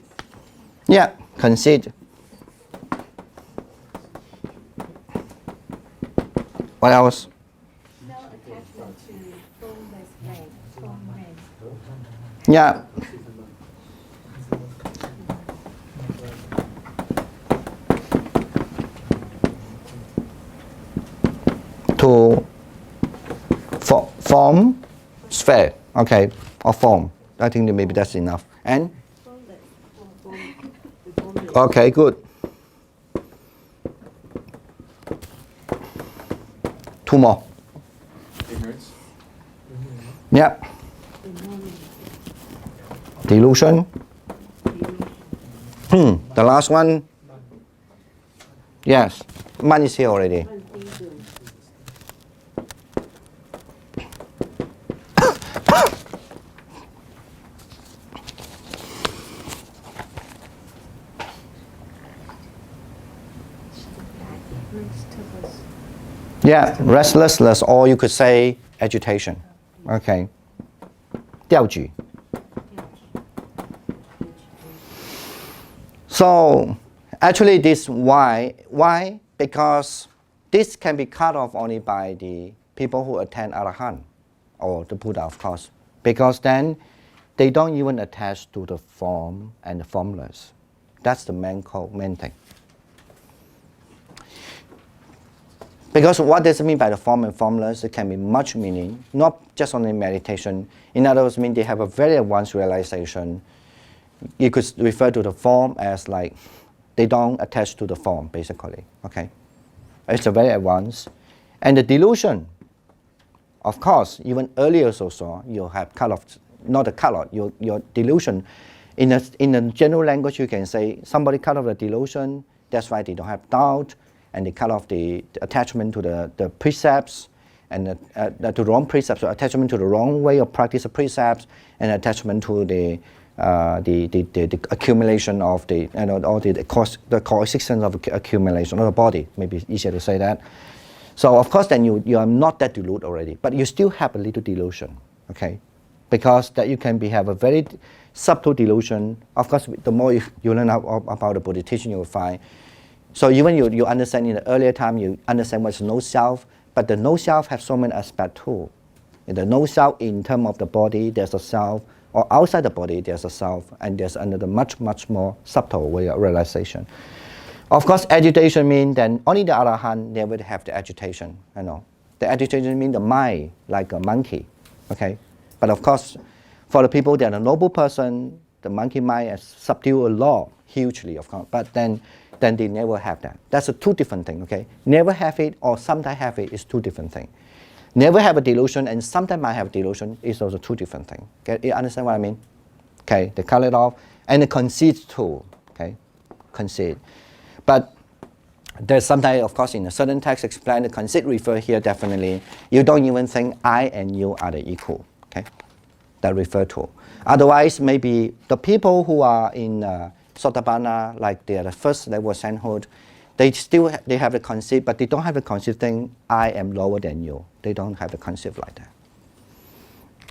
Yeah, conceit. What else? No attachment to formless brain. Formless. Yeah. To form sphere, okay, or form. I think that maybe that's enough. And Formless. okay, good. 2 more. Ignorance. Yeah. Delusion. The last one. Yes. Mine is here already. Confusion. Yeah, restlessness, or you could say agitation. Okay. 吊举. So, actually this why? Because this can be cut off only by the people who attend Arahant, or the Buddha, of course. Because then they don't even attach to the form and the formless. That's the main thing. Because what does it mean by the form and formless? It can be much meaning, not just only meditation. In other words, they have a very advanced realization. You could refer to the form as like they don't attach to the form, basically. Okay, it's a very advanced. And the delusion, of course, even earlier also, you have cut off, not a cut off, your delusion. In a general language, you can say somebody cut off the delusion, that's why they don't have doubt. And they cut off the attachment to the precepts, and to the wrong precepts, so attachment to the wrong way of practice of precepts, and attachment to the accumulation of the coexistence of accumulation of the body. Maybe it's easier to say that. So of course, then you are not that deluded already, but you still have a little delusion, okay? Because that you can have a very subtle delusion. Of course, the more you learn about the Buddhist teaching, you will find. So even you understand in the earlier time, you understand what's no self, but the no self has so many aspects too. In the no self in terms of the body, there's a self, or outside the body, there's a self, and there's another much more subtle way of realization. Of course, agitation means then only the Arahant never have the agitation. The agitation means the mind, like a monkey, okay? But of course, for the people that are a noble person, the monkey mind is subdued a lot, hugely, of course, but then they never have that. That's a 2 different things, okay? Never have it or sometimes have it is 2 different things. Never have a delusion and sometimes might have a delusion is also 2 different things. Okay, you understand what I mean? Okay, they cut it off. And the conceit too, okay? Conceit. But there's sometimes, of course, in a certain text explain the conceit refer here definitely. You don't even think I and you are the equal, okay? That refer to. Otherwise, maybe the people who are in Sotapanna, like they are the first level of sainthood, they have the conceit, but they don't have the conceit thing, I am lower than you. They don't have the conceit like that.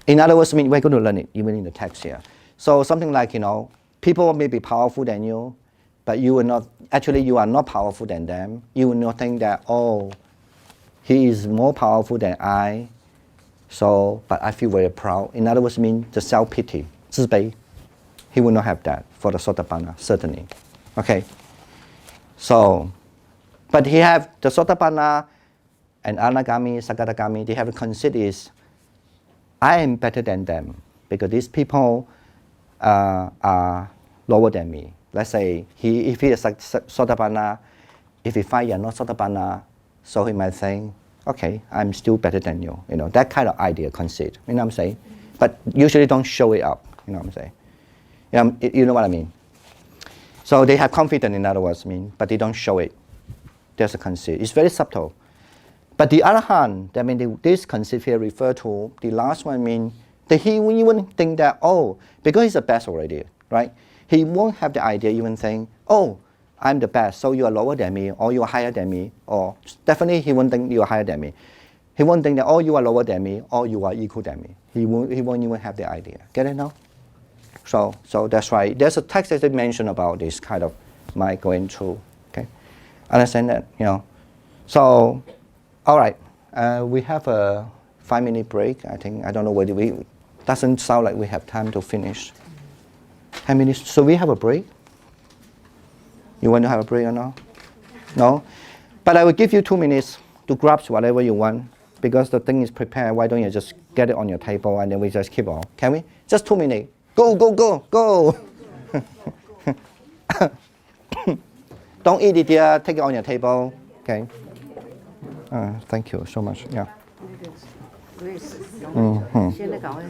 In other words, we're going to learn it even in the text here. So something like, people may be powerful than you, but you are not powerful than them. You will not think that, oh, he is more powerful than I, but I feel very proud. In other words, the self-pity, 自卑. He will not have that for the Sotapanna, certainly. Okay. So, but he have the Sotapanna and Anagami, Sakadagami, they have a conceit is I am better than them because these people are lower than me. Let's say if he is like Sotapanna, if he find you're not Sotapanna, so he might think, okay, I'm still better than you. You know, that kind of idea, conceit. You know what I'm saying? But usually don't show it up. You know what I'm saying? You know what I mean? So they have confidence, in other words, but they don't show it. There's a conceit. It's very subtle. But the other hand, this conceit here refer to the last one, that he even think that, oh, because he's the best already, right? He won't have the idea even saying, oh, I'm the best, so you are lower than me, or you are higher than me, or definitely he won't think you are higher than me. He won't think that, oh, you are lower than me, or you are equal than me. He won't even have the idea. Get it now? So that's why there's a text that they mention about this kind of mind going through. Okay, understand that? You know. So, all right, we have a 5-minute break. I think I don't know whether we doesn't sound like we have time to finish. 10 minutes. So we have a break. You want to have a break or not? No, but I will give you 2 minutes to grab whatever you want because the thing is prepared. Why don't you just get it on your table and then we just keep on? Can we? Just 2 minutes. Go, go, go, go. Don't eat it there. Take it on your table. Okay. Thank you so much. Yeah. 我也是。现在赶快。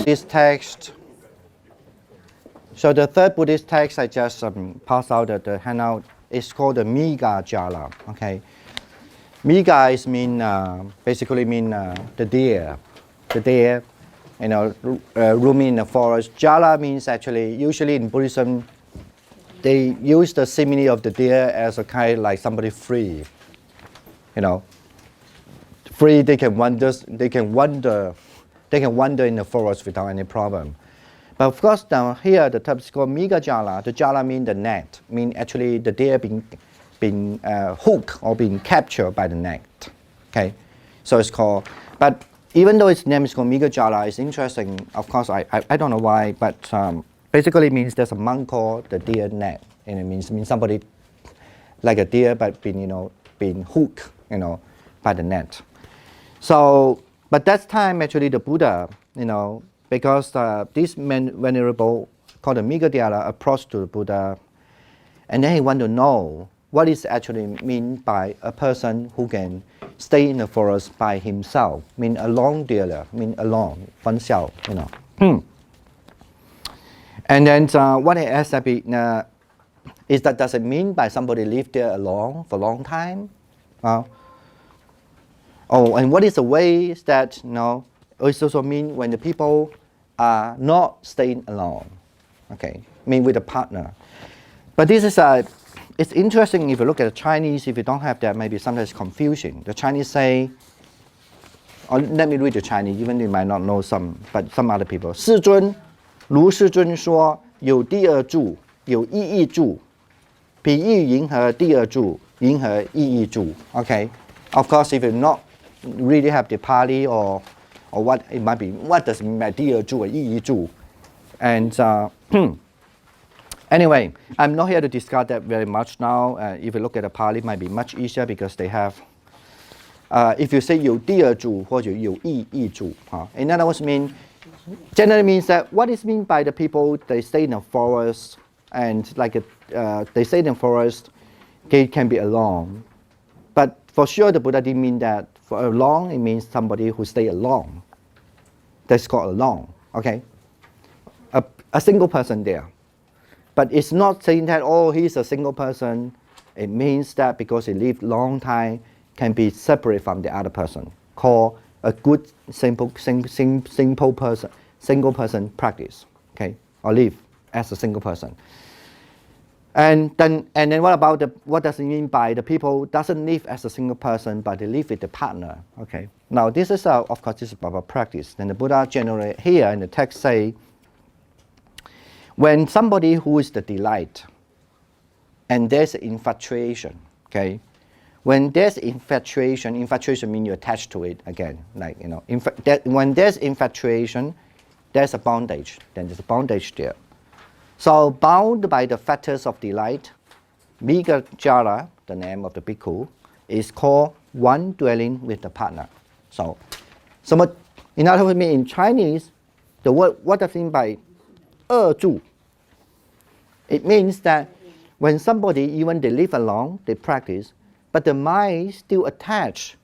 This text. So the third Buddhist text I just passed out at the handout is called the Miga Jala. Okay, Miga is basically the deer, you know, roaming in the forest. Jala means actually usually in Buddhism they use the simile of the deer as a kind like somebody free, you know, free. They can wander in the forest without any problem. But of course down here the term is called Miga Jala. The Jala means the net, actually the deer being hooked or being captured by the net. Okay, so it's called. But even though its name is called Miga Jala, it's interesting. Of course, I don't know why, but basically it means there's a monk called the deer net, and it means somebody like a deer but being hooked, by the net. So, but that time actually the Buddha, because this venerable called the Miga Jala approached to the Buddha, and then he wanted to know what is actually meant by a person who can stay in the forest by himself, alone dealer, alone, oneself, And then what he asked is that does it mean by somebody live there alone for a long time? And what is the way that, it also mean when the people are not staying alone, with a partner. But this is it's interesting if you look at the Chinese, if you don't have that, maybe sometimes confusing. The Chinese say, or let me read the Chinese, even you might not know some, but some other people. 世尊如世尊说有第二住有意义住比喻迎合第二住迎合意义住 Okay, of course if you not really have the Pali or what it might be, what does it mean by 第二住or 意义住 and anyway, I'm not here to discuss that very much now. If you look at the Pali, it might be much easier because they have if you say 有第二住或者有意义住 in other words generally means that what is meant by the people they stay in the forest and they stay in the forest they can be alone, but for sure the Buddha didn't mean that for alone. It means somebody who stay alone, that's called alone. Okay, a single person there, but it's not saying that he's a single person. It means that because he lived long time can be separate from the other person, called a good simple person, single person practice, or live as a single person. And then what about what does it mean by the people doesn't live as a single person but they live with a partner? Okay. Now this is of course this is about practice. Then the Buddha generally here in the text say, when somebody who is the delight and there's infatuation, when there's infatuation means you attach to it again. Like, when there's infatuation, there's a bondage. Then there's a bondage there. So bound by the factors of delight, Bhikkha Jara, the name of the bhikkhu, is called one dwelling with the partner. So much, in other words, in Chinese, the word, what does it mean by 二住? It means that when somebody, even they live alone, they practice, but the mind still attached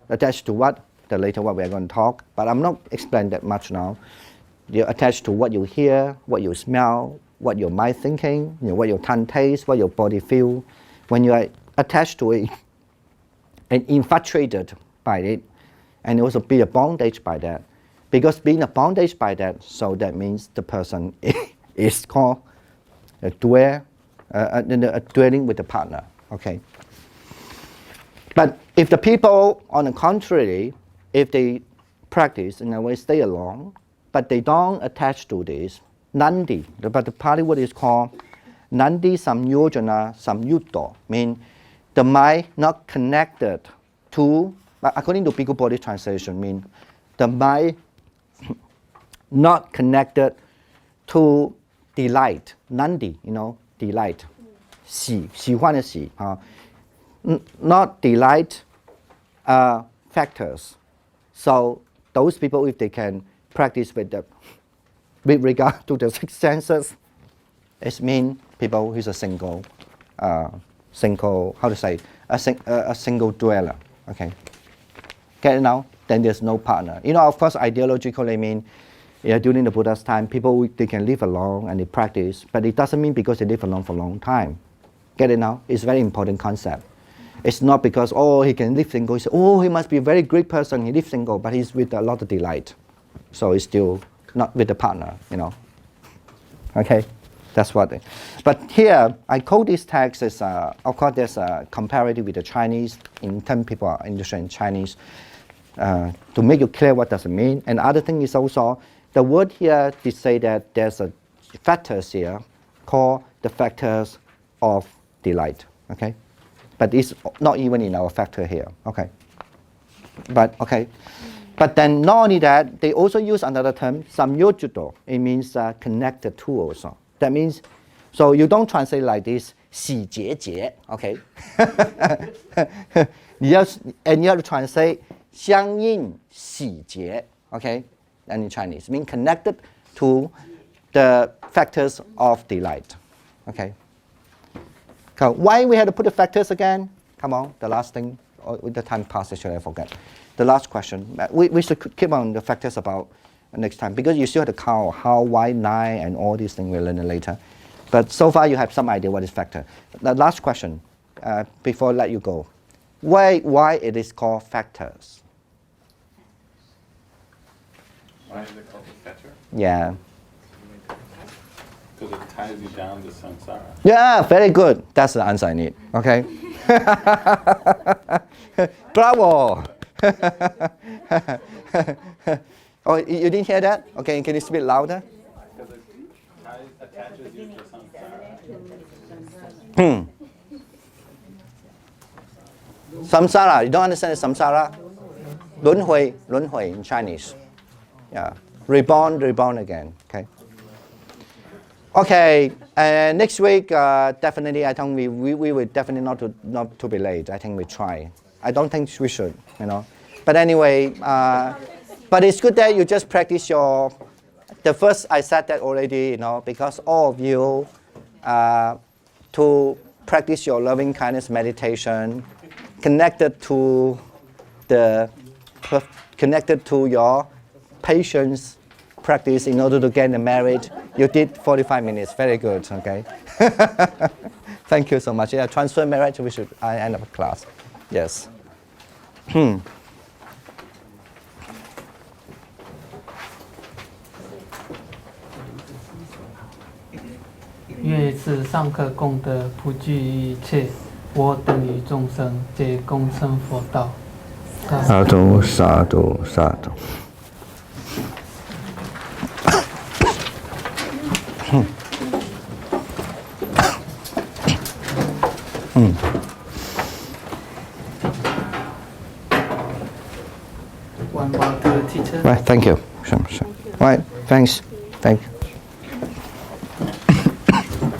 to what? The later what we are going to talk, but I'm not explaining that much now. You're attached to what you hear, what you smell, what your mind thinking, what your tongue tastes, what your body feel. When you are attached to it and infatuated by it, and also be a bondage by that. Because being a bondage by that, so that means the person is called a dwelling with the partner. Okay. But if the people, on the contrary, if they practice in a way, stay alone, but they don't attach to this, Nandi, but the Pali word is called Nandi Samyojana Samyutto, means the mind not connected to, according to Bhikkhu Bodhi translation, means the mind not connected to delight, Nandi, delight, 喜欢的喜, not delight factors. So those people, if they can practice with regard to the six senses, it means people who's a single, how to say, a single dweller. Okay, get it now? Then there's no partner. Of course, ideologically, mean, during the Buddha's time, people, they can live alone and they practice, but it doesn't mean because they live alone for a long time. Get it now? It's a very important concept. It's not because, he can live single. He must be a very great person. He lives single, but he's with a lot of delight. So he's still not with the partner, Okay, that's what. But here, I quote this text as, of course, there's a comparative with the Chinese, in terms people are interested in Chinese, to make it clear what does it mean. And other thing is also, the word here to say that there's a factors here called the factors of delight. Okay, but it's not even in our factor here. Okay, but then not only that, they also use another term, samyojudo. It means connected to also. That means, so you don't translate like this, 喜结结, okay? And you have to translate 相应喜结, okay? And in Chinese, mean connected to the factors of delight, okay? So why we had to put the factors again? Come on, the last thing, with the time passes, should I forget? The last question, we should keep on the factors about next time, because you still have to count how, why, 9, and all these things we'll learn later. But so far you have some idea what is factor. The last question, before I let you go. Why it is called factors? Why is it called a factor? Yeah. Because it ties you down to samsara. Yeah, very good. That's the answer I need. Okay. Bravo. Oh, you didn't hear that? Okay, can you speak louder? Because it attaches you to samsara. Samsara, you don't understand the samsara? 轮回in Chinese. Yeah. Reborn again. Okay. Okay, next week, definitely, I think we will definitely not to be late. I think we try. I don't think we should, But anyway, but it's good that you just practice the first, I said that already, because all of you, to practice your loving kindness meditation, connected to your patience practice in order to get married. You did 45 minutes. Very good. Okay. Thank you so much. Yeah, transfer marriage. We should end up class. Yes. 愿此上课功德普具于一切，我等与众生皆共成佛道。萨埵萨埵萨埵。Right, thank you. Right, thanks. Thank you.